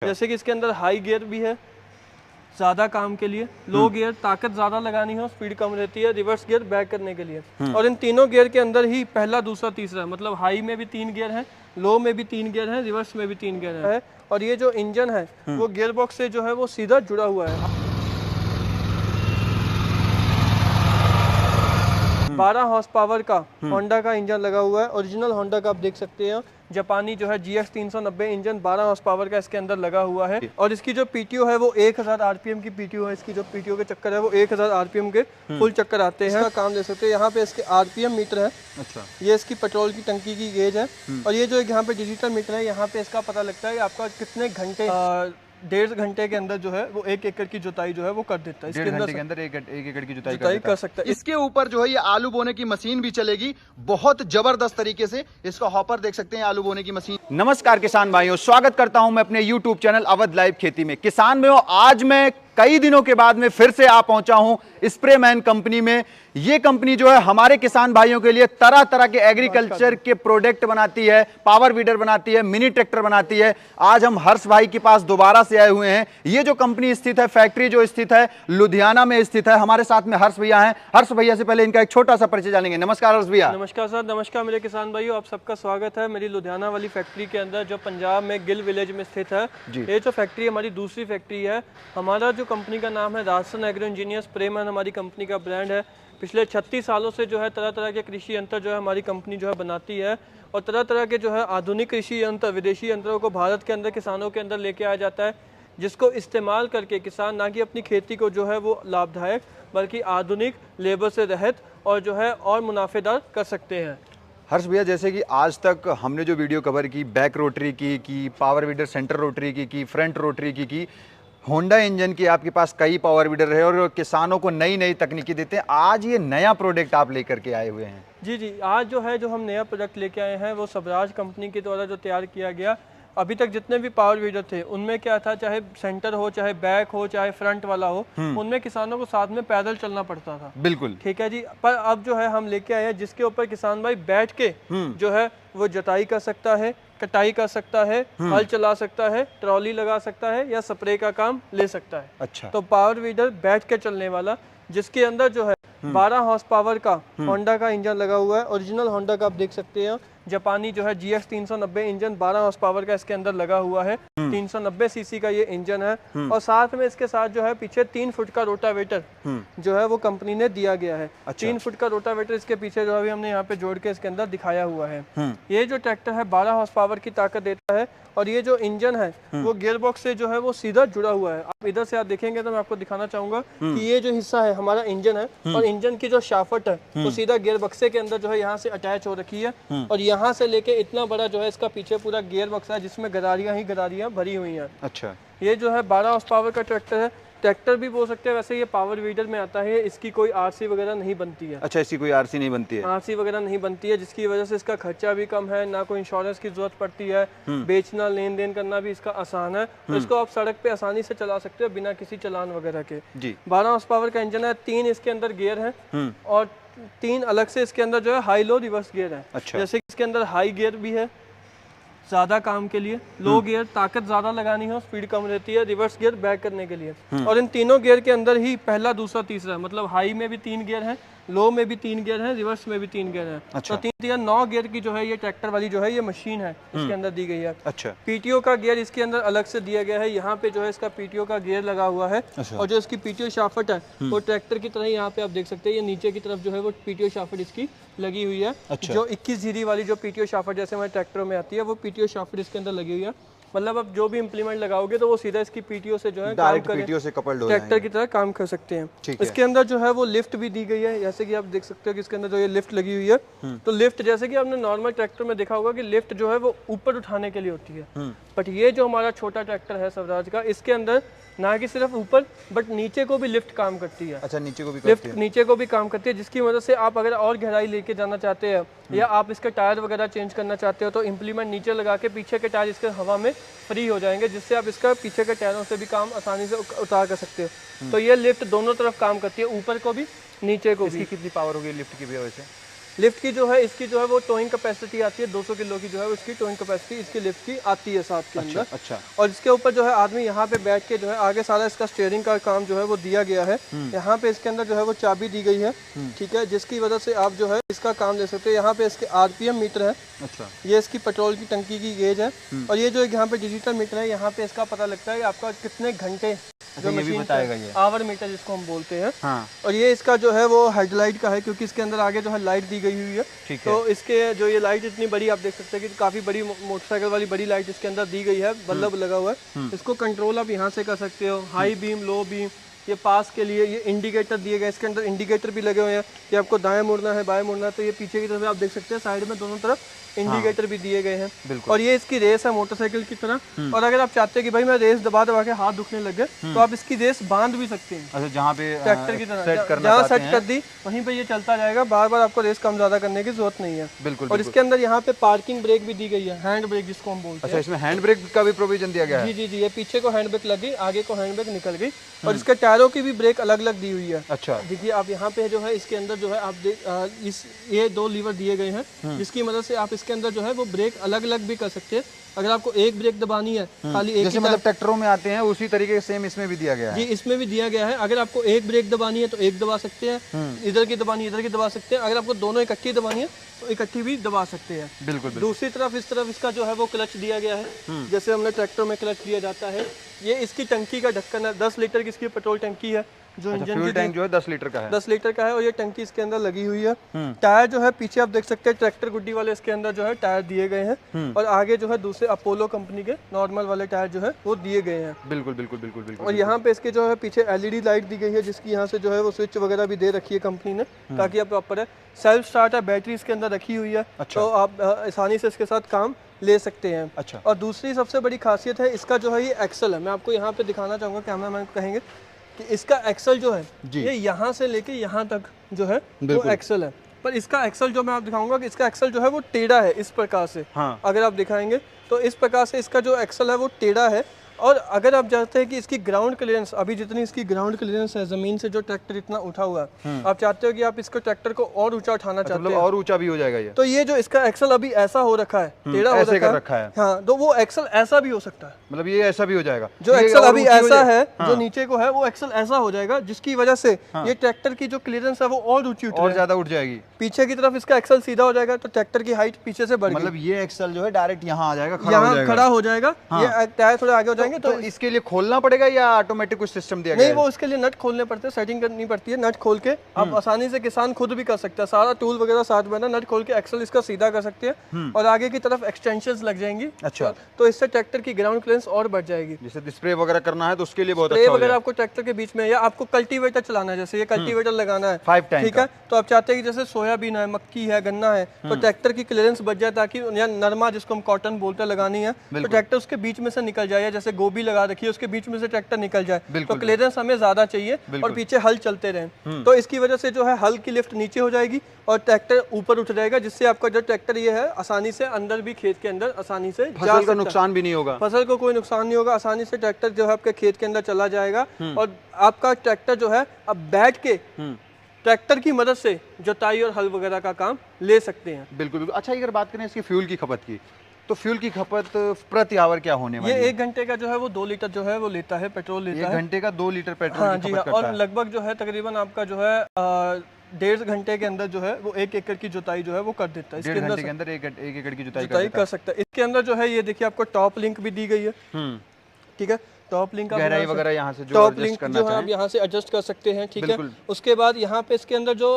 जैसे कि इसके अंदर हाई गियर भी है ज़्यादा काम के लिए, लो गियर ताकत ज़्यादा लगानी हो, स्पीड कम रहती है, रिवर्स गियर बैक करने के लिए। और इन तीनों गियर के अंदर ही पहला दूसरा तीसरा, मतलब हाई में भी 3 गियर हैं, लो में भी 3 गियर हैं, रिवर्स में भी 3 गियर है। और ये जो इंजन है वो गियर बॉक्स से जो है वो सीधा जुड़ा हुआ है। 12 हॉर्स पावर का होंडा का इंजन लगा हुआ है, ओरिजिनल होंडा का आप देख सकते हैं। जापानी जो है GX 390 इंजन 12 हॉर्स पावर का इसके अंदर लगा हुआ है। और इसकी जो PTO है वो 1000 RPM की PTO है। इसकी जो PTO के चक्कर है वो 1000 RPM के फुल चक्कर आते हैं। काम ले सकते हैं। यहाँ पे इसके RPM मीटर है। अच्छा, ये इसकी पेट्रोल की टंकी की गेज है। और ये जो यहाँ पे डिजिटल मीटर है, यहाँ पे इसका पता लगता है कि आपका कितने घंटे 1.5 घंटे के अंदर जो है वो 1 एकड़ की जुताई जो है वो कर देता है। इसके घंटे के अंदर एक एकड़ की जुताई कर सकता है। इसके ऊपर जो है ये आलू बोने की मशीन भी चलेगी बहुत जबरदस्त तरीके से। इसका हॉपर देख सकते हैं, आलू बोने की मशीन। नमस्कार किसान भाइयों, स्वागत करता हूं मैं अपने YouTube चैनल अवध लाइव खेती में। किसान भाइयों, आज मैं कई दिनों के बाद में फिर से आ पहुंचा हूं स्प्रेमैन कंपनी में। ये कंपनी जो है हमारे किसान भाइयों के लिए तरह तरह के एग्रीकल्चर के प्रोडक्ट बनाती है, पावर वीडर बनाती है, मिनी ट्रैक्टर बनाती है। आज हम हर्ष भाई के पास दोबारा से आए हुए हैं। ये जो कंपनी स्थित है, फैक्ट्री जो स्थित है लुधियाना में स्थित है। हमारे साथ में हर्ष भैया हैं। हर्ष भैया से पहले इनका एक छोटा सा परिचय जानेंगे। नमस्कार हर्ष भैया। नमस्कार सर, नमस्कार मेरे किसान भाइयों, आप सबका स्वागत है मेरी लुधियाना वाली फैक्ट्री के अंदर जो पंजाब में गिल विलेज में स्थित है। ये जो फैक्ट्री हमारी दूसरी फैक्ट्री है। हमारा जो कंपनी का नाम है राजस्थान एग्रो इंजीनियर्स, स्प्रेमैन हमारी कंपनी का ब्रांड है। पिछले 36 सालों से जो है तरह तरह के कृषि यंत्र जो है हमारी कंपनी जो है बनाती है। और तरह तरह के जो है आधुनिक कृषि यंत्र, विदेशी यंत्रों को भारत के अंदर किसानों के अंदर लेके आया जाता है, जिसको इस्तेमाल करके किसान ना कि अपनी खेती को जो है वो लाभदायक बल्कि आधुनिक, लेबर से रहित और जो है और मुनाफेदार कर सकते हैं। हर्ष भैया, जैसे कि आज तक हमने जो वीडियो कवर की, बैक रोटरी की पावर वीडर सेंटर रोटरी की फ्रंट रोटरी की होंडा इंजन की, आपके पास कई पावर वीडर है और किसानों को नई नई तकनीकी देते हैं। आज ये नया प्रोडक्ट आप लेकर के आए हुए हैं। जी, आज जो है जो हम नया प्रोडक्ट लेके आए हैं वो स्वराज कंपनी के द्वारा जो तैयार किया गया। अभी तक जितने भी पावर वीडर थे उनमें क्या था, चाहे सेंटर हो, चाहे बैक हो, चाहे फ्रंट वाला हो, उनमें किसानों को साथ में पैदल चलना पड़ता था। बिल्कुल ठीक है जी। पर अब जो है हम लेके आए हैं जिसके ऊपर किसान भाई बैठ के जो है वो जुताई कर सकता है, कटाई कर सकता है, हल चला सकता है, ट्रॉली लगा सकता है या स्प्रे का काम ले सकता है। अच्छा, तो पावर वीडर बैठ के चलने वाला, जिसके अंदर जो है 12 हॉर्स पावर का होंडा का इंजन लगा हुआ है। ओरिजिनल होंडा का आप देख सकते हैं। जापानी जो है GX 390 इंजन 12 हॉर्स पावर का इसके अंदर लगा हुआ है। 390 सीसी का ये इंजन है। और साथ में इसके साथ जो है पीछे 3 फुट का रोटावेटर जो है वो कंपनी ने दिया गया है। 3 फुट का रोटावेटर इसके पीछे जो अभी हमने यहाँ पे जोड़ के इसके अंदर दिखाया हुआ है। ये जो ट्रैक्टर है 12 हॉर्स पावर की ताकत देता है। और ये जो इंजन है वो गियर बॉक्स से जो है वो सीधा जुड़ा हुआ है। आप इधर से आप देखेंगे तो मैं आपको दिखाना चाहूंगा कि ये जो हिस्सा है हमारा इंजन है और इंजन की जो शाफ्ट है वो सीधा गियर बक्से के अंदर जो है यहाँ से अटैच हो रखी है। और यहाँ से लेके इतना बड़ा जो है इसका पीछे पूरा गियर बक्सा है जिसमें गरारियां ही गरारियां भरी हुई हैं। अच्छा, ये जो है 12 हॉर्स पावर का ट्रैक्टर है। ट्रैक्टर भी बोल सकते हैं, वैसे ये पावर वीडर में आता है। इसकी कोई RC वगैरह नहीं बनती है। अच्छा, इसकी कोई RC नहीं बनती है। RC वगैरह नहीं बनती है, जिसकी वजह से इसका खर्चा भी कम है, ना कोई इंश्योरेंस की जरूरत पड़ती है। बेचना, लेन देन करना भी इसका आसान है। तो इसको आप सड़क पे आसानी से चला सकते हो बिना किसी चालान वगैरह के। जी, 12 हॉर्स पावर का इंजन है। 3 इसके अंदर गियर है और 3 अलग से इसके अंदर जो है हाई लो रिवर्स गियर है। अच्छा, जैसे इसके अंदर हाई गियर भी है ज़्यादा काम के लिए, लो गियर ताकत ज़्यादा लगानी हो, स्पीड कम रहती है, रिवर्स गियर बैक करने के लिए। और इन तीनों गियर के अंदर ही पहला दूसरा तीसरा, मतलब हाई में भी 3 गियर हैं, लो में भी 3 गियर हैं, रिवर्स में भी 3 गियर हैं। अच्छा। तो 9 गियर की जो है ये ट्रैक्टर वाली जो है ये मशीन है इसके अंदर दी गई है। अच्छा। PTO का गियर इसके अंदर अलग से दिया गया है। यहाँ पे जो है इसका PTO का गियर लगा हुआ है। अच्छा। और जो इसकी PTO शाफ्ट है वो ट्रैक्टर की तरह यहाँ पे आप देख सकते हैं, ये नीचे की तरफ जो है वो PTO शाफ्ट इसकी लगी हुई है। अच्छा। जो 21 धीरी वाली जो PTO शाफ्ट जैसे हमारे ट्रैक्टर में आती है वो PTO शाफ्ट इसके अंदर लगी हुई है। मतलब अब जो भी इम्प्लीमेंट लगाओगे तो वो सीधा इसकी PTO से जो है डायरेक्ट PTO से कपल्ड हो जाएगा, ट्रैक्टर की तरह काम कर सकते हैं। इसके अंदर जो है वो लिफ्ट भी दी गई है, जैसे कि आप देख सकते हो कि इसके अंदर जो ये लिफ्ट लगी हुई है। तो लिफ्ट जैसे कि आपने नॉर्मल ट्रैक्टर में देखा होगा कि लिफ्ट जो है वो ऊपर उठाने के लिए होती है, बट ये जो हमारा छोटा ट्रैक्टर है स्वराज का, इसके अंदर ना कि सिर्फ ऊपर बट नीचे को भी लिफ्ट काम करती है। अच्छा, नीचे को भी लिफ्ट नीचे को भी काम करती है, जिसकी वजह से आप अगर और गहराई लेके जाना चाहते हैं या आप इसके टायर वगैरह चेंज करना चाहते हो तो इम्प्लीमेंट नीचे लगा के पीछे के टायर इसके हवा में फ्री हो जाएंगे, जिससे आप इसका पीछे के टायरों से भी काम आसानी से उतार कर सकते हो। तो ये लिफ्ट दोनों तरफ काम करती है, ऊपर को भी नीचे को भी। कितनी पावर होगी लिफ्ट की वजह से? लिफ्ट की जो है इसकी जो है वो टोइंग कैपेसिटी आती है 200 किलो की जो है उसकी टोइंग कैपेसिटी इसकी लिफ्ट की आती है साथ के अंदर। अच्छा। और इसके ऊपर जो है आदमी यहाँ पे बैठ के जो है आगे सारा इसका स्टीयरिंग का काम जो है वो दिया गया है। यहाँ पे इसके अंदर जो है वो चाबी दी गई है, ठीक है, जिसकी वजह से आप जो है इसका काम ले सकते हो। यहाँ पे इसके RPM मीटर है, अच्छा, ये इसकी पेट्रोल की टंकी की गेज है। और ये जो यहाँ पे डिजिटल मीटर है, यहाँ पे इसका पता लगता है आपका कितने घंटे जो ये भी मशीन बताएगा ये आवर मीटर जिसको हम बोलते हैं। हाँ। और ये इसका जो है वो हेडलाइट का है, क्योंकि इसके अंदर आगे जो है लाइट दी गई हुई है। ठीक है। तो इसके जो ये लाइट इतनी बड़ी आप देख सकते हैं कि काफी बड़ी मोटरसाइकिल वाली बड़ी लाइट इसके अंदर दी गई है, बल्ब लगा हुआ है। इसको कंट्रोल आप यहाँ से कर सकते हो, हाई बीम, लो बीम, ये पास के लिए ये इंडिकेटर दिए गए, इसके अंदर इंडिकेटर भी लगे हुए हैं कि आपको दाएं मुड़ना है बाएं मुड़ना है। तो ये पीछे की तरफ आप देख सकते हैं साइड में दोनों तरफ इंडिकेटर भी दिए गए हैं। और ये इसकी रेस है मोटरसाइकिल की तरह। और अगर आप चाहते हैं कि भाई मैं रेस दबा दबा के हाथ दुखने लगे तो आप इसकी रेस बांध भी सकते हैं। अच्छा, जहाँ पे ट्रैक्टर की तरह सेट करना जहाँ सेट कर दी वहीं पे ये चलता जाएगा, बार बार आपको रेस कम ज्यादा करने की जरूरत नहीं है। बिल्कुल। और इसके अंदर यहाँ पे पार्किंग ब्रेक भी दी गई है, हैंड ब्रेक जिसको हम बोलते हैं। अच्छा, इसमें हैंड ब्रेक का भी प्रोविजन दिया गया है? जी, ये पीछे को हैंड ब्रेक लग गई, आगे को हैंड ब्रेक निकल गई। और इसके टायरों की भी ब्रेक अलग अलग दी हुई है। अच्छा, देखिए आप यहाँ पे जो है इसके अंदर जो है आप ये 2 लीवर दिए गए हैं, जिसकी मदद से आप इसके अंदर जो है वो ब्रेक अलग अलग भी कर सकते हैं। अगर आपको एक ब्रेक दबानी है खाली एक, जैसे मतलब ट्रैक्टरों में आते हैं उसी तरीके से सेम इसमें भी दिया गया है। जी, इसमें भी दिया गया है। अगर आपको एक ब्रेक दबानी है तो एक दबा सकते हैं, इधर की दबानी इधर की दबा सकते हैं। अगर आपको दोनों इकट्ठी दबानी है तो इकट्ठी भी दबा सकते हैं। बिल्कुल। दूसरी तरफ इस तरफ इसका जो है वो क्लच दिया गया है, जैसे हमने ट्रैक्टर में क्लच दिया जाता है। ये इसकी टंकी का ढक्कन है, 10 लीटर की इसकी पेट्रोल टंकी है। जो इंजन फ्यूल टैंक जो है 10 लीटर का है, 10 लीटर का है। और ये टंकी इसके अंदर लगी हुई है। टायर जो है पीछे आप देख सकते हैं ट्रैक्टर गुड्डी वाले इसके अंदर जो है टायर दिए गए हैं। और आगे जो है दूसरे अपोलो कंपनी के नॉर्मल वाले टायर जो है वो दिए गए हैं। बिल्कुल बिल्कुल बिल्कुल बिल्कुल। और यहाँ पे इसके जो है पीछे LED लाइट दी गई है, जिसकी यहाँ से जो है वो स्विच वगैरह भी दे रखी है कंपनी ने, ताकि आप प्रॉपर है। सेल्फ स्टार्ट है, बैटरी इसके अंदर रखी हुई है। अच्छा। तो आप आसानी से इसके साथ काम ले सकते हैं। अच्छा। और दूसरी सबसे बड़ी खासियत है इसका जो है ये एक्सल है। मैं आपको यहाँ पे दिखाना चाहूँगा, कैमरामैन कहेंगे कि इसका एक्सल जो है ये यहाँ से लेके यहाँ तक जो है वो एक्सल है। पर इसका एक्सल जो मैं आप दिखाऊंगा कि इसका एक्सल जो है वो टेढ़ा है इस प्रकार से। हाँ। अगर आप दिखाएंगे तो इस प्रकार से इसका जो एक्सल है वो टेढ़ा है। और अगर आप चाहते हैं कि इसकी ग्राउंड क्लियरेंस, अभी जितनी इसकी ग्राउंड क्लियरेंस है जमीन से जो ट्रैक्टर इतना उठा हुआ है, आप चाहते हो कि आप इसको ट्रैक्टर को और ऊंचा उठाना चाहते मतलब हैं, और ऊंचा भी हो जाएगा ये। तो ये जो इसका एक्सल अभी ऐसा हो रखा है, टेढ़ा हो रखा है, हाँ, तो वो एक्सल ऐसा भी हो सकता है। मतलब ये ऐसा भी हो जाएगा, जो एक्सल अभी ऐसा है जो नीचे को है वो एक्सल ऐसा हो जाएगा, जिसकी वजह से ये ट्रैक्टर की जो क्लियरेंस है वो और ऊंची और ज्यादा उठ जाएगी। पीछे की तरफ इसका एक्सल सीधा हो जाएगा तो ट्रैक्टर की हाइट पीछे से बढ़, मतलब ये एक्सल जो है डायरेक्ट यहाँ आ जाएगा, यहाँ खड़ा हो जाएगा। ये टायर थोड़े आगे हो जाएंगे। तो इसके लिए खोलना पड़ेगा या ऑटोमेटिक कुछ सिस्टम दिया गया है? नहीं, वो उसके लिए नट खोलने पड़ते हैं, सेटिंग करनी पड़ती है। नट खोल के आप आसानी से किसान खुद भी कर सकता है, सारा टूल वगैरह साथ में ना, नट खोल के एक्सल इसका सीधा कर सकते हैं और आगे की तरफ एक्सटेंशंस लग जाएंगी। अच्छा। तो इससे ट्रैक्टर की ग्राउंड क्लियरेंस और बढ़ जाएगी। जैसे स्प्रे वगैरह करना है तो उसके लिए बहुत अच्छा हो जाएगा। आपको ट्रैक्टर के बीच में या आपको कल्टीवेटर चलाना है, जैसे ये कल्टीवेटर लगाना है 5 टैंक, ठीक है, तो आप चाहते हैं कि जैसे सोयाबीन है, मक्की है, गन्ना है, तो ट्रैक्टर की क्लियरेंस बढ़ जाए, ताकि या नरमा जिसको हम कॉटन बोलते हैं लगानी है, तो ट्रैक्टर उसके बीच में से निकल जाए। जैसे गोभी लगा रखी है उसके बीच में से ट्रैक्टर निकल जाए, तो क्लियरेंस हमें ज्यादा चाहिए और पीछे हल चलते रहें। तो इसकी वजह से जो है हल की लिफ्ट नीचे हो जाएगी और ट्रैक्टर ऊपर उठ जाएगा, जिससे आपका जो ट्रैक्टर ये है आसानी से अंदर भी खेत के अंदर आसानी से फसल का नुकसान भी नहीं होगा, फसल को कोई नुकसान नहीं होगा। आसानी से ट्रैक्टर जो है आपके खेत के अंदर चला जाएगा और आपका ट्रैक्टर जो है अब बैठ के ट्रैक्टर की मदद से जुताई और हल वगैरह का काम ले सकते हैं। बिल्कुल बिल्कुल। अच्छा, अगर बात करें इसकी फ्यूल की खपत की, तो फ्यूल की खपत प्रति आवर क्या होने वाली है? ये 1 घंटे का जो है वो 2 लीटर जो है वो लेता है, पेट्रोल लेता है। 1 घंटे का 2 लीटर पेट्रोल हाँ, की जी खपत हाँ, करता और है। लगभग जो है तकरीबन आपका जो है 1.5 घंटे के अंदर जो है वो 1 एकड़ की जुताई जो है वो कर देता है। इसके घंटे के अंदर 1 एकड़ की जुताई कर सकता है। इसके अंदर जो है ये देखिए आपको टॉप लिंक भी दी गई है, ठीक है। टॉप लिंक गहराई वगैरह यहाँ से जो टॉप लिंक जो है आप यहाँ से एडजस्ट कर सकते हैं, ठीक है। उसके बाद यहाँ पे इसके अंदर जो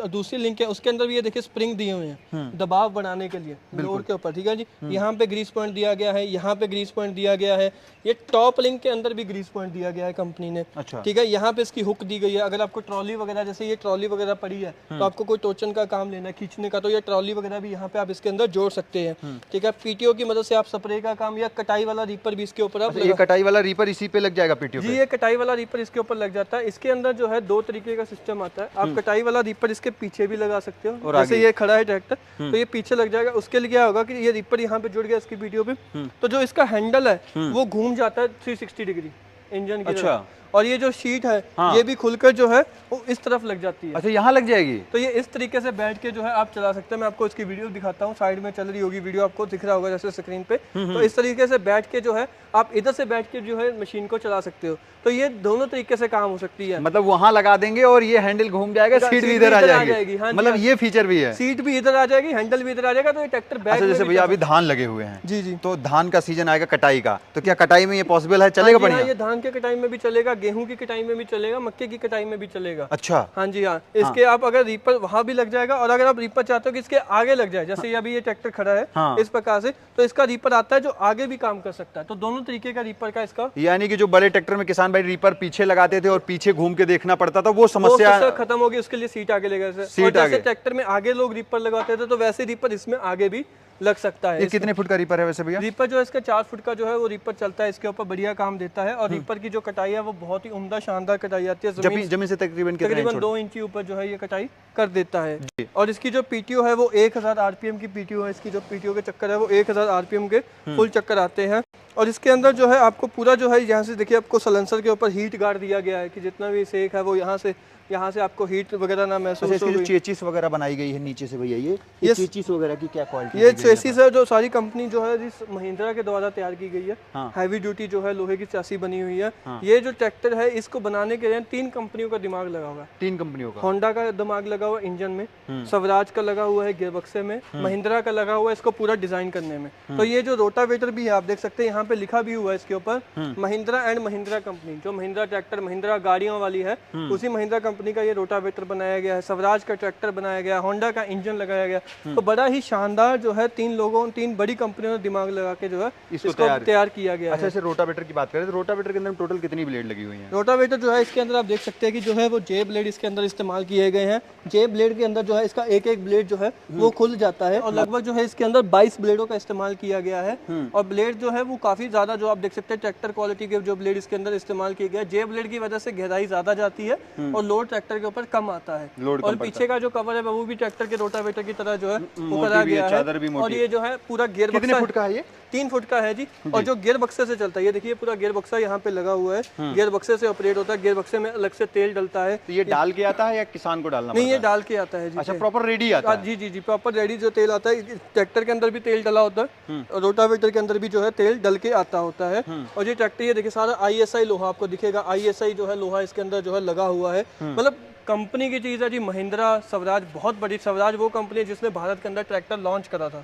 दूसरी लिंक है उसके अंदर भी ये देखिए स्प्रिंग दिए हुए हैं दबाव बढ़ाने के लिए लोड के ऊपर, ठीक है जी। यहाँ पे ग्रीस पॉइंट दिया गया है, यहाँ पे ग्रीस पॉइंट दिया गया है। ये टॉप लिंक के अंदर भी ग्रीस पॉइंट दिया गया है कंपनी ने, अच्छा, ठीक है। यहाँ पे इसकी हुक दी गई है। अगर आपको ट्रॉली वगैरह, जैसे ये ट्रॉली वगैरह पड़ी है तो आपको कोई टोचन का काम लेना है, खींचने का, तो ये ट्रॉली वगैरह भी यहाँ पे आप इसके अंदर जोड़ सकते हैं, ठीक है। पीटीओ की मदद से आप स्प्रे का काम या कटाई वाला रीपर भी इसके ऊपर आप, ये कटाई वाला रीपर इसी पे लग जाएगा पीटीओ पे? जी, ये कटाई वाला रीपर इसके ऊपर लग जाता है। इसके अंदर जो है 2 तरीके का सिस्टम आता है। आप कटाई वाला रीपर इसके पीछे भी लगा सकते हो, जैसे ये खड़ा है ट्रैक्टर तो ये पीछे लग जाएगा। उसके लिए क्या होगा कि ये रीपर यहाँ पे जुड़ गया इसकी पीटीओ पे, तो जो इसका हैंडल है वो घूम जाता है 360 डिग्री, इंजन की अच्छा। तरह। और ये जो शीट है हाँ। ये भी खुलकर जो है वो इस तरफ लग जाती है। अच्छा, यहाँ लग जाएगी। तो ये इस तरीके से बैठ के जो है आप चला सकते हैं। मैं आपको इसकी वीडियो दिखाता हूँ, साइड में चल रही होगी वीडियो, आपको दिख रहा होगा जैसे स्क्रीन पे। तो इस तरीके से बैठ के जो है आप इधर से बैठ के जो है मशीन को चला सकते हो। तो ये दोनों तरीके से काम हो सकती है। मतलब वहां लगा देंगे और ये हैंडल घूम जाएगा, सीट भी इधर आ जाएगी। हाँ जी, मतलब हाँ। ये फीचर भी है, सीट भी इधर आ जाएगी, हैंडल भी इधर आ जाएगा। तो ये ट्रैक्टर बैक अच्छा में जैसे भी भैया चल अभी धान लगे हुए हैं, जी जी, तो धान का सीजन आएगा कटाई का, तो क्या कटाई में ये पॉसिबल है, चलेगा हाँ जी, बढ़िया? हाँ, ये धान के कटाई में भी चलेगा, गेहूं की कटाई में भी चलेगा, मक्के की कटाई में भी चलेगा। अच्छा, हाँ जी हाँ। इसके आप अगर रीपर वहां भी लग जाएगा, और अगर आप रीपर चाहते हो कि इसके आगे लग जाए, जैसे अभी ये ट्रैक्टर खड़ा है हाँ। इस प्रकार से, तो इसका रीपर आता है जो आगे भी काम कर सकता है। तो दोनों तरीके का रीपर का इसका, यानी कि जो बड़े ट्रैक्टर में किसान भाई रीपर पीछे लगाते थे और पीछे घूम के देखना पड़ता था, वो समस्या खत्म होगी। उसके लिए सीट आगे लगा, सीट आगे। जैसे ट्रैक्टर में आगे लोग रीपर लगाते थे, तो वैसे रीपर इसमें आगे भी लग सकता है। ये कितने फुट का रीपर है वैसे भैया? रीपर जो है इसका 4 फुट का जो है वो रीपर चलता है, इसके ऊपर बढ़िया काम देता है। और रीपर की जो कटाई है वो बहुत ही उम्दा शानदार कटाई आती है, जमीन से तकरीबन तकरीबन 2 इंच ऊपर जो है ये कटाई कर देता है। और इसकी जो पीटीओ है वो 1000 आरपीएम की पीटीओ है। इसकी जो पीटीओ के चक्कर है वो 1000 आरपीएम के फुल चक्कर आते हैं। और इसके अंदर जो है आपको पूरा जो है यहाँ से देखिए, आपको सलेंसर के ऊपर हीट गार्ड दिया गया है कि जितना भी सेक है वो यहाँ से आपको हीट वगैरह ना महसूस हो। इसकी जो चेचिस वगैरह बनाई गई है नीचे से भैया, ये चेचिस वगैरह की क्या क्वालिटी? ये चेसिस है जो सारी कंपनी जो है इस महिंद्रा के द्वारा तैयार की गई है। हाँ। हैवी ड्यूटी जो है लोहे की चासी बनी हुई है। हाँ। ये जो ट्रैक्टर है इसको बनाने के लिए 3 कंपनियों का दिमाग लगा हुआ है। 3 कंपनियों का? होंडा का दिमाग लगा हुआ है इंजन में, स्वराज का लगा हुआ है गियरबक्से में, महिंद्रा का लगा हुआ है इसको पूरा डिजाइन करने में। तो ये जो रोटावेटर भी है आप देख सकते हैं, यहाँ पे लिखा भी हुआ है इसके ऊपर महिंद्रा एंड महिंद्रा कंपनी। जो महिंद्रा ट्रैक्टर महिंद्रा गाड़ियों वाली है उसी महिंद्रा कंपनी का ये रोटावेटर बनाया गया है। स्वराज का ट्रैक्टर बनाया गया, होंडा का इंजन लगाया गया। तो बड़ा ही शानदार जो है 3 बड़ी कंपनियों ने दिमाग लगा के जो है इसको तैयार किया गया है। अच्छा, जैसे रोटावेटर की बात करें तो रोटावेटर के अंदर टोटल कितनी ब्लेड लगी हुई है? रोटावेटर जो है इसके अंदर आप देख सकते हैं कि जो है वो जे ब्लेड इसके अंदर इस्तेमाल किए गए हैं। जे ब्लेड के अंदर जो है इसका एक ब्लेड जो है वो खुल जाता है। और लगभग जो है इसके अंदर 22 ब्लेडों का इस्तेमाल किया गया है। और ब्लेड जो है वो काफी ज्यादा, जो आप देख सकते हैं ट्रैक्टर क्वालिटी के जो ब्लेड इसके अंदर इस्तेमाल किए गए। जे ब्लेड की वजह से गहराई ज्यादा जाती है और लोड ट्रैक्टर के ऊपर कम आता है। और पीछे का जो कवर है वो भी ट्रैक्टर के रोटावेटर की तरह जो है वो करा गया है। और ये जो है पूरा गियर बक्सा, कितने फुट का है ये? 3 फुट का है जी। और जो गियर बक्से से चलता है, ये देखिए पूरा गियर बक्सा यहाँ पे लगा हुआ है। गियर बक्से से ऑपरेट होता है। गियर बक्से में अलग से तेल डलता है। तो ये डाल के आता है या किसान को डालना? नहीं, ये डाल के आता है जी। अच्छा, प्रॉपर रेडी आता है? जी जी जी, प्रॉपर रेडी जो तेल आता है। ट्रैक्टर के अंदर भी तेल डला होता है और रोटावेटर के अंदर भी जो है तेल डल के आता होता है। और ये ट्रैक्टर ये देखिए सारा ISI लोहा आपको दिखेगा। ISI जो है लोहा इसके अंदर जो है लगा हुआ है। मतलब कंपनी की चीज है जी। महिंद्रा, स्वराज बहुत बड़ी, स्वराज वो कंपनी है जिसने भारत के अंदर ट्रैक्टर लॉन्च करा था,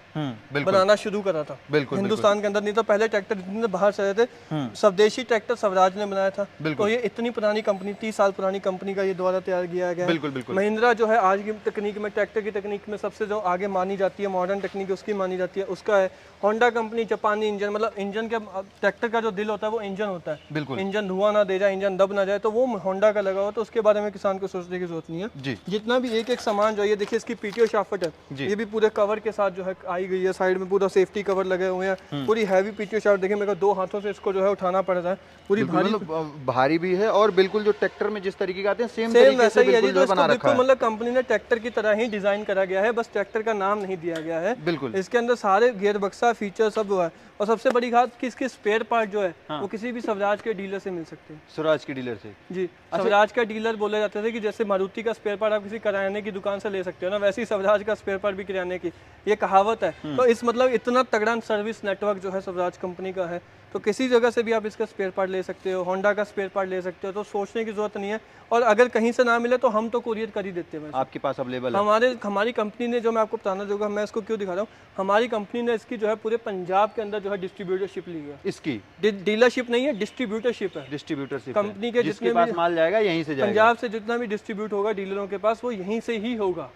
बनाना शुरू करा था। बिल्कुल, हिंदुस्तान के अंदर नहीं तो पहले ट्रैक्टर जितने बाहर से आए थे स्वदेशी ट्रैक्टर स्वराज ने बनाया था। तो ये इतनी पुरानी कंपनी, 30 साल पुरानी कंपनी का ये द्वारा तैयार किया गया है। महिंद्रा जो है आज की तकनीक में, ट्रैक्टर की तकनीक में सबसे जो आगे मानी जाती है, मॉडर्न टेक्निक उसकी मानी जाती है, उसका है। होंडा कंपनी जापानी इंजन, मतलब इंजन के ट्रैक्टर का जो दिल होता है वो इंजन होता है। इंजन धुआं ना दे जाए, इंजन दब ना जाए, तो वो होंडा का लगा हुआ। तो उसके बारे में किसान को सोचने की जरूरत नहीं है। जितना भी एक सामान जो है, ये देखिए इसकी पीटीओ शाफ्ट है, ये भी पूरे कवर के साथ जो है आई गई है। साइड में पूरा सेफ्टी कवर लगे हुए हैं। पूरी हैवी पीटीओ शाफ्ट, देखिए मेरे को 2 हाथों से इसको जो है उठाना पड़ रहा है। पूरी भारी भी है और बिल्कुल जो ट्रैक्टर में जिस तरीके के आते हैं सेम वैसा ही है जी। तो इसको बिल्कुल मतलब कंपनी ने ट्रैक्टर की तरह ही डिजाइन करा गया है, बस ट्रैक्टर का नाम नहीं दिया गया है। बिल्कुल इसके अंदर सारे गियर बक्सा फीचर सब हुआ है। और सबसे बड़ी बात कि इसके स्पेयर पार्ट जो है वो किसी भी स्वराज के डीलर से मिल सकते हैं। स्वराज के डीलर से जी। स्वराज का डीलर बोले जाते थे कि जैसे मारुति का स्पेयर पार्ट आप किसी किराने की दुकान से ले सकते हो ना, वैसे ही स्वराज का स्पेयर पार्ट भी किराने की, ये कहावत है। तो इस मतलब इतना तगड़ा सर्विस नेटवर्क जो है स्वराज कंपनी का है। तो किसी जगह से भी आप इसका स्पेयर पार्ट ले सकते हो, होंडा का स्पेयर पार्ट ले सकते हो। तो सोचने की जरूरत नहीं है। और अगर कहीं से ना मिले तो हम तो कुरियर कर ही देते हैं। आपके पास अवेलेबल है? हमारी कंपनी ने, जो मैं आपको बताना चाहूँगा, मैं इसको क्यों दिखा रहा हूँ, हमारी कंपनी ने इसकी जो है पूरे पंजाब के अंदर जो है डिस्ट्रीब्यूटरशिप ली है। इसकी डीलरशिप नहीं है, डिस्ट्रीब्यूटरशिप है। डिस्ट्रीब्यूटरशिप कंपनी के जितने पास माल जाएगा यहीं से जाएगा। पंजाब से जितना भी डिस्ट्रीब्यूट होगा डीलरों के पास, वो यहीं से ही होगा।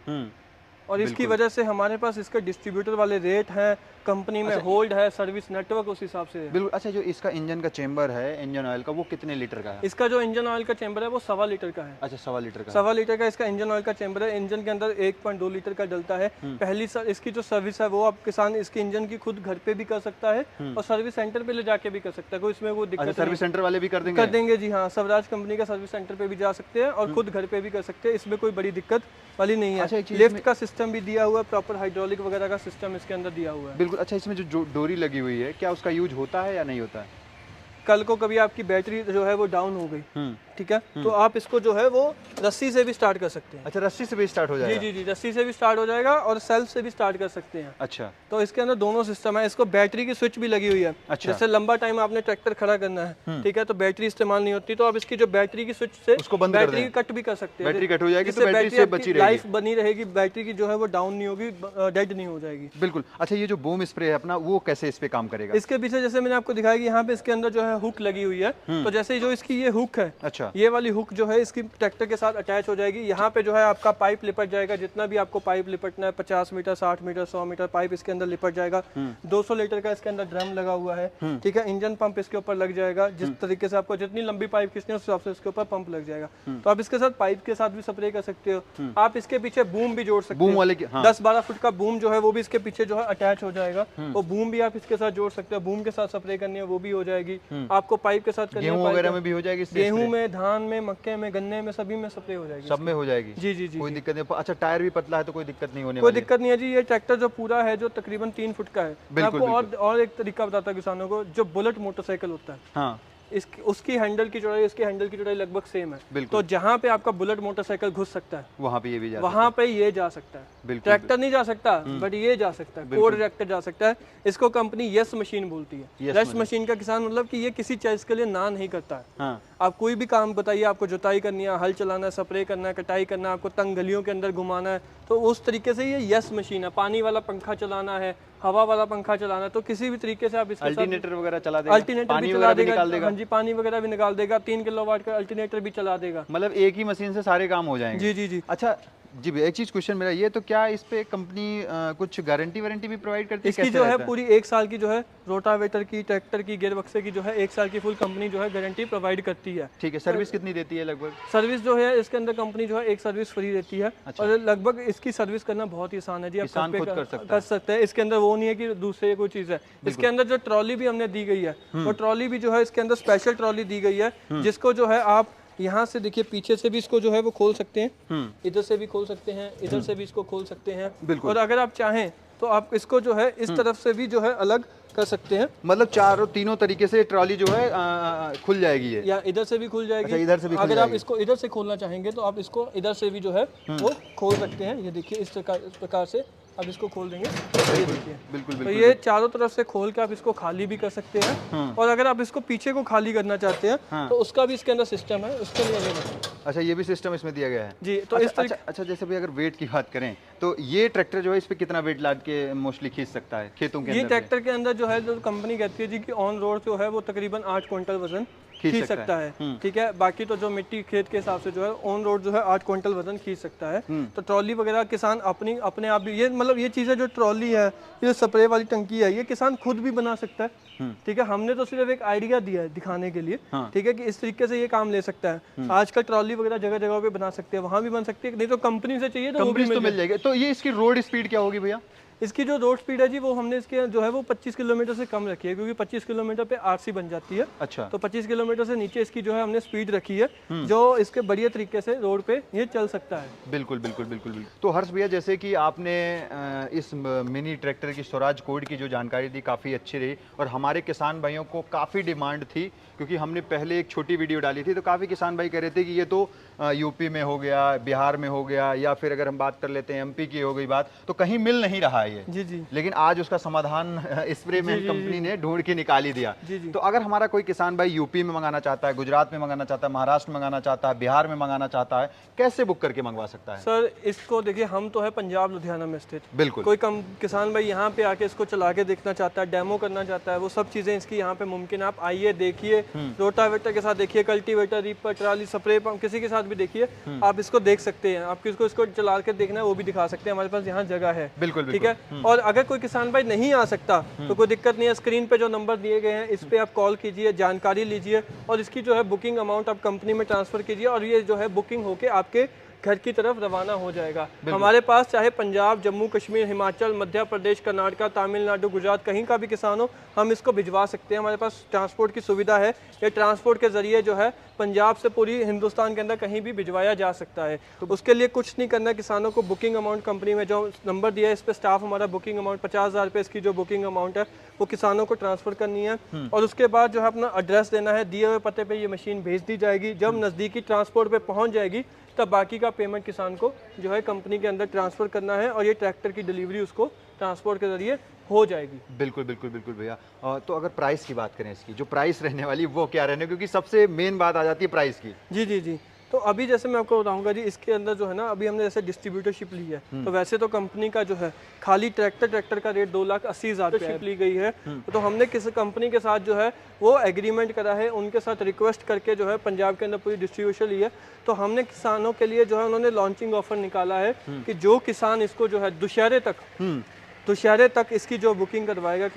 और इसकी वजह से हमारे पास इसका डिस्ट्रीब्यूटर वाले रेट हैं, कंपनी में होल्ड है, सर्विस नेटवर्क उस हिसाब से है। बिल्कुल। अच्छा, जो इसका इंजन का चेंबर है, इंजन ऑयल का, वो कितने लीटर का है? इसका जो इंजन ऑयल का चेंबर है वो 1.25 लीटर का है। अच्छा, 1.25 लीटर का। 1.25 लीटर का इसका इंजन ऑयल का चेंबर है। इंजन के अंदर 1.2 लीटर का डलता है। पहली इसकी जो सर्विस है वो आप किसान इसके इंजन की खुद घर पे भी कर सकता है और सर्विस सेंटर पे ले जाके भी कर सकता है। कोई इसमें वो दिक्कत सर्विस सेंटर वाले भी कर देंगे जी। हाँ, स्वराज कंपनी का सर्विस सेंटर पे भी जा सकते हैं और खुद घर पे भी कर सकते हैं। इसमें कोई बड़ी दिक्कत वाली नहीं है। लिफ्ट का सिस्टम भी दिया हुआ है, प्रॉपर हाइड्रोलिक वगैरह का सिस्टम इसके अंदर दिया हुआ है। बिल्कुल। अच्छा, इसमें जो डोरी लगी हुई है, क्या उसका यूज होता है या नहीं होता है? कल को कभी आपकी बैटरी जो है वो डाउन हो गई, ठीक है, तो आप इसको जो है वो रस्सी से भी स्टार्ट कर सकते हैं। अच्छा, रस्सी से भी स्टार्ट हो जाएगा? जी जी जी, रस्सी से भी स्टार्ट हो जाएगा और सेल्फ से भी स्टार्ट कर सकते हैं। अच्छा, तो इसके अंदर दोनों सिस्टम है। इसको बैटरी की स्विच भी लगी हुई है। अच्छा। जैसे लंबा टाइम आपने ट्रैक्टर खड़ा करना है, ठीक है, तो बैटरी इस्तेमाल नहीं होती, तो आप इसकी जो बैटरी की स्विच से उसको बंद कर बैटरी दें। कट भी कर सकते हैं। बैटरी कट हो जाएगी तो जिससे बैटरी से बची रहेगी, लाइफ बनी रहेगी, बैटरी की जो है वो डाउन नहीं होगी, डेड नहीं हो जाएगी। बिल्कुल। अच्छा, ये जो बूम स्प्रे है अपना, वो कैसे इस पे काम करेगा? इसके पीछे जैसे मैंने आपको दिखाया कि यहाँ पे इसके अंदर जो है हुक लगी हुई है, तो जैसे जो इसकी ये हुक है, अच्छा, ये वाली हुक जो है इसकी ट्रैक्टर के साथ अटैच हो जाएगी। यहाँ पे जो है आपका पाइप लिपट जाएगा, जितना भी आपको पाइप लिपटना है, 50 मीटर, 60 मीटर, 100 मीटर पाइप इसके अंदर लिपट जाएगा। 200 लीटर का इसके अंदर ड्रम लगा हुआ है, ठीक है, इंजन पंप इसके ऊपर लग जाएगा। जिस तरीके से आपको जितनी लंबी पाइप खींचनी है उस हिसाब से इसके ऊपर पंप लग जाएगा। तो आप इसके साथ पाइप के साथ भी स्प्रे कर सकते हो। आप इसके पीछे बूम भी जोड़ सकते बूम हो, वाले 10-12 फुट का बूम जो है वो भी इसके पीछे जो है अटैच हो जाएगा। वो बूम भी आप इसके साथ जोड़ सकते हो, बूम के साथ स्प्रे करनी है वो भी हो जाएगी। आपको पाइप के साथ करनी है, गेहूं वगैरह में भी हो जाएगी? गेहूं में, धान में, मक्के में, गन्ने में, सभी में स्प्रे हो जाएगी। सब में हो जाएगी? जी जी जी, कोई दिक्कत नहीं। अच्छा, टायर भी पतला है तो कोई दिक्कत नहीं होने कोई वाली? दिक्कत नहीं है जी। ये ट्रैक्टर जो पूरा है जो तकरीबन 3 फुट का है। मैं बिल्कुल, आपको और एक तरीका बताता हूं किसानों को। जो बुलेट मोटरसाइकिल होता है, हाँ, उसकी हैंडल की चौड़ाई, इसकी हैंडल की चौड़ाई लगभग सेम है। बिल्कुल। तो जहाँ पे आपका बुलेट मोटरसाइकिल घुस सकता है, वहाँ पे ये भी जा वहाँ पे ये जा सकता है। बिल्कुल, ट्रैक्टर नहीं जा सकता, बट ये जा सकता है, कोड ट्रैक्टर जा सकता है। इसको कंपनी यस मशीन बोलती है। यस मशीन का किसान मतलब कि ये किसी चीज के लिए ना नहीं करता है। हाँ, आप कोई भी काम बताइए, आपको जुताई करनी है, हल चलाना है, स्प्रे करना है, कटाई करना है, आपको तंग गलियों के अंदर घुमाना है, तो उस तरीके से ये यस मशीन है। पानी वाला पंखा चलाना है, हवा वाला पंखा चलाना है, तो किसी भी तरीके से आप इसके साथ अल्टरनेटर वगैरह चला देगा? अल्टरनेटर भी चला देगा। हाँ जी, पानी वगैरह भी निकाल देगा। 3 किलोवाट का अल्टरनेटर भी चला देगा। मतलब एक ही मशीन से सारे काम हो जाएंगे? जी जी जी। अच्छा जी भैया, एक चीज क्वेश्चन मेरा ये, तो क्या इस पे कंपनी कुछ गारंटी वारंटी भी प्रोवाइड करती है? इसकी जो है पूरी 1 साल की जो है रोटावेटर की, ट्रैक्टर की, गियर बक्से की जो है 1 साल की फुल कंपनी जो है गारंटी प्रोवाइड करती है। ठीक है। सर्विस कितनी देती है लगभग? सर्विस जो है इसके अंदर कंपनी जो है एक सर्विस फ्री देती है। अच्छा। और लगभग इसकी सर्विस करना बहुत ही आसान है जी। आप किसान घर पे खुद कर सकते हैं। इसके अंदर वो नहीं है कि दूसरे कोई चीज है। इसके अंदर जो ट्रॉली भी हमने दी गई है, वो ट्रॉली भी जो है इसके अंदर स्पेशल ट्रॉली दी गई है, जिसको जो है आप यहाँ से देखिए पीछे से भी इसको जो है वो खोल सकते हैं, इधर से भी खोल सकते हैं, इधर से भी इसको खोल सकते हैं। बिल्कुल। और अगर आप चाहें तो आप इसको जो है इस तरफ से भी जो है अलग कर सकते हैं। मतलब तीनों तरीके से ट्रॉली जो है खुल जाएगी ये? या इधर से भी खुल जाएगी। अच्छा, इधर से भी खुल अगर आप जाएगी। इसको इधर से खोलना चाहेंगे तो आप इसको इधर से भी जो है वो खोल सकते हैं। ये देखिए इस प्रकार से अब इसको खोल देंगे, ये देखिए। बिल्कुल तो बिल्कुल। ये चारों तरफ से खोल के आप इसको खाली भी कर सकते हैं। और अगर आप इसको पीछे को खाली करना चाहते हैं तो उसका भी इसके अंदर सिस्टम है, उसके लिए अलग है। अच्छा, ये भी सिस्टम इसमें दिया गया है जी। तो अच्छा, अच्छा, जैसे भी अगर वेट की बात करें तो ये ट्रैक्टर जो है इस पे कितना वेट लाद के मोस्टली खींच सकता है खेतों के अंदर? ये ट्रैक्टर के अंदर जो है जो कंपनी कहती है जी कि ऑन रोड जो है वो तकरीबन 8 क्विंटल वजन खींच सकता है। ठीक है। बाकी तो जो मिट्टी खेत के हिसाब से जो है ऑन रोड जो है 8 क्विंटल वजन खींच सकता है। तो ट्रॉली वगैरह किसान अपने आप भी, ये मतलब ये चीज़ें जो ट्रॉली है, ये स्प्रे वाली टंकी है, ये किसान खुद भी बना सकता है। ठीक है। हमने तो सिर्फ एक आइडिया दिया है दिखाने के लिए, ठीक है, कि इस तरीके से ये काम ले सकता है। आजकल ट्रॉली वगैरह जगह जगह पे बना सकते हैं, वहाँ भी बन सकती है, नहीं तो कंपनी से चाहिए तो वो भी मिल जाएगी। तो ये इसकी रोड स्पीड क्या होगी भैया? इसकी जो रोड स्पीड है जी वो हमने इसके जो है वो 25 किलोमीटर से कम रखी है, क्योंकि 25 किलोमीटर पे आरसी बन जाती है। अच्छा। तो 25 किलोमीटर से नीचे इसकी जो है हमने स्पीड रखी है, जो इसके बढ़िया तरीके से रोड पे ये चल सकता है। बिल्कुल बिल्कुल बिल्कुल बिल्कुल। तो हर्ष भैया, जैसे कि आपने इस मिनी ट्रैक्टर की स्वराज कोड की जो जानकारी दी, काफ़ी अच्छी रही और हमारे किसान भाइयों को काफ़ी डिमांड थी, क्योंकि हमने पहले एक छोटी वीडियो डाली थी तो काफ़ी किसान भाई कह रहे थे कि ये तो यूपी में हो गया, बिहार में हो गया, या फिर अगर हम बात कर लेते हैं एमपी की हो गई बात, तो कहीं मिल नहीं रहा है ये। जी जी। लेकिन आज उसका समाधान स्प्रेमैन कंपनी ने ढूंढ के निकाल ही दिया। जी जी। तो अगर हमारा कोई किसान भाई यूपी में मंगाना चाहता है, गुजरात में मंगाना चाहता है, महाराष्ट्र में मंगाना चाहता है, बिहार में मंगाना चाहता है, कैसे बुक करके मंगवा सकता है? सर इसको देखिए, हम तो है पंजाब लुधियाना में स्थित। बिल्कुल। कोई किसान भाई यहाँ पे आके इसको चला के देखना चाहता है, डेमो करना चाहता है, वो सब चीजें इसकी यहाँ पे मुमकिन है। आप आइए, देखिए, रोटावेटर के साथ देखिए, cultivator, reaper, trolley, spray pump, किसी के साथ भी देखिए, आप इसको देख सकते हैं। आप किसको इसको चला के देखना है वो भी दिखा सकते हैं, हमारे पास यहाँ जगह है। बिल्कुल। ठीक है। और अगर कोई किसान भाई नहीं आ सकता तो कोई दिक्कत नहीं है, स्क्रीन पे जो नंबर दिए गए हैं इस पे आप कॉल कीजिए, जानकारी लीजिए और इसकी जो है बुकिंग अमाउंट आप कंपनी में ट्रांसफर कीजिए और ये जो है बुकिंग होके आपके घर की तरफ रवाना हो जाएगा। हमारे पास चाहे पंजाब, जम्मू कश्मीर, हिमाचल, मध्य प्रदेश, कर्नाटक, तमिलनाडु, गुजरात, कहीं का भी किसान हो, हम इसको भिजवा सकते हैं। हमारे पास ट्रांसपोर्ट की सुविधा है। ये ट्रांसपोर्ट के जरिए जो है पंजाब से पूरी हिंदुस्तान के अंदर कहीं भी भिजवाया जा सकता है। तो उसके लिए कुछ नहीं करना, किसानों को बुकिंग अमाउंट कंपनी में जो नंबर दिया है इस पे स्टाफ हमारा बुकिंग अमाउंट 50,000 रुपये इसकी जो बुकिंग अमाउंट है वो किसानों को ट्रांसफर करनी है और उसके बाद जो है अपना एड्रेस देना है, दिए हुए पते पे ये मशीन भेज दी जाएगी। जब नज़दीकी ट्रांसपोर्ट पे पहुंच जाएगी तब बाकी का पेमेंट किसान को जो है कंपनी के अंदर ट्रांसफर करना है और ये ट्रैक्टर की डिलीवरी उसको ट्रांसपोर्ट के जरिए हो जाएगी। बिल्कुल बिल्कुल बिल्कुल भैया। तो अगर प्राइस की बात करें, इसकी जो प्राइस रहने वाली वो क्या रहने, क्योंकि सबसे मेन बात आ जाती है प्राइस की। जी जी जी। तो अभी जैसे मैं आपको बताऊंगा जी, इसके अंदर जो है ना अभी हमने जैसे डिस्ट्रीब्यूटरशिप ली है, तो वैसे तो कंपनी का जो है खाली ट्रैक्टर का रेट 2,80,000 रुपये ली गई है। तो हमने किसी कंपनी के साथ जो है वो एग्रीमेंट करा है, उनके साथ रिक्वेस्ट करके जो है पंजाब के अंदर पूरी डिस्ट्रीब्यूशन ली है। तो हमने किसानों के लिए जो है उन्होंने लॉन्चिंग ऑफर निकाला है कि जो किसान इसको जो है दुशहरे तक इसकी जो बुकिंग करवाएगा,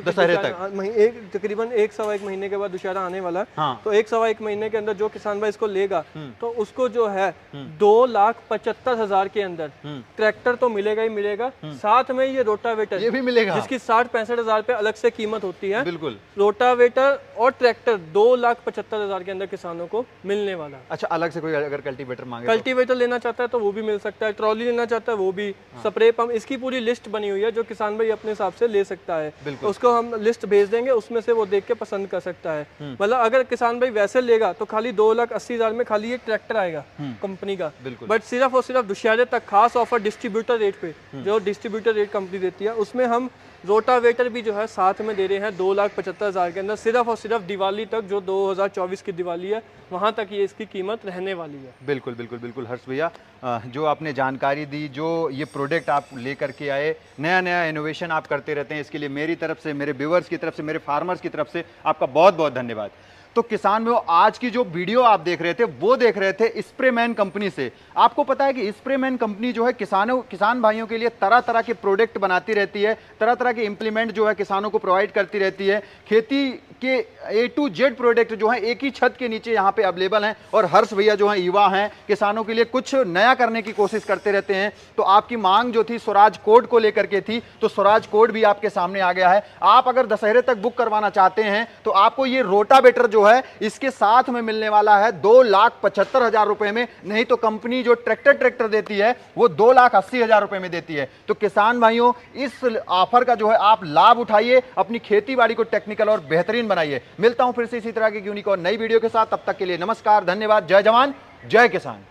तकरीबन 1-1.25 महीने के बाद दुशहरा आने वाला है। हाँ। तो 1-1.25 महीने के अंदर जो किसान भाई इसको लेगा तो उसको जो है 2,75,000 के अंदर ट्रैक्टर तो मिलेगा ही मिलेगा, साथ में ये रोटावेटर ये भी मिलेगा जिसकी 60-65,000 रुपये अलग से कीमत होती है। बिल्कुल। रोटावेटर और ट्रैक्टर 2,75,000 के अंदर किसानों को मिलने वाला। अच्छा, अलग से कोई अगर कल्टीवेटर मांगे, कल्टीवेटर लेना चाहता है तो वो भी मिल सकता है, ट्रॉली लेना चाहता है वो भी, स्प्रे पंप, इसकी पूरी लिस्ट बनी हुई है जो किसान भाई अपने हिसाब से ले सकता है। उसको हम लिस्ट भेज देंगे, उसमें से वो देख के पसंद कर सकता है। मतलब अगर किसान भाई वैसे लेगा तो खाली 2,80,000 में खाली ये ट्रैक्टर आएगा कंपनी का, बट सिर्फ और सिर्फ दुशहरे तक खास ऑफर डिस्ट्रीब्यूटर रेट पे, जो डिस्ट्रीब्यूटर रेट कंपनी देती है उसमें हम रोटावेटर भी जो है साथ में दे रहे हैं 2,75,000 के अंदर, सिर्फ और सिर्फ दिवाली तक, जो 2024 की दिवाली है वहां तक ये इसकी कीमत रहने वाली है। बिल्कुल बिल्कुल बिल्कुल हर्ष भैया, जो आपने जानकारी दी, जो ये प्रोडक्ट आप लेकर के आए, नया नया इनोवेशन आप करते रहते हैं, इसके लिए मेरी तरफ से, मेरे व्यूअर्स की तरफ से, मेरे फार्मर्स की तरफ से आपका बहुत बहुत धन्यवाद। तो किसान में आज की जो वीडियो आप देख रहे थे वो देख रहे थे स्प्रेमैन कंपनी से। आपको पता है कि स्प्रेमैन कंपनी जो है किसान भाइयों के लिए तरह तरह के प्रोडक्ट बनाती रहती है, तरह तरह के इंप्लीमेंट जो है किसानों को प्रोवाइड करती रहती है। खेती के A to Z प्रोडक्ट जो है एक ही छत के नीचे यहाँ पे अवेलेबल हैं और हर्ष भैया जो है युवा हैं, किसानों के लिए कुछ नया करने की कोशिश करते रहते हैं। तो आपकी मांग जो थी स्वराज कोड को लेकर के थी, तो स्वराज कोड भी आपके सामने आ गया है। आप अगर दशहरे तक बुक करवाना चाहते हैं तो आपको ये रोटावेटर जो है इसके साथ में मिलने वाला है 2,75,000 रुपए में, नहीं तो कंपनी जो ट्रैक्टर देती है वो 2,80,000 रुपए में देती है। तो किसान भाइयों, इस ऑफर का जो है आप लाभ उठाइए, अपनी खेती बाड़ी को टेक्निकल और बेहतरीन बनाइए। मिलता हूं फिर से इसी तरह की यूनिक और नई वीडियो के साथ, तब तक के लिए नमस्कार, धन्यवाद, जय जवान जय किसान।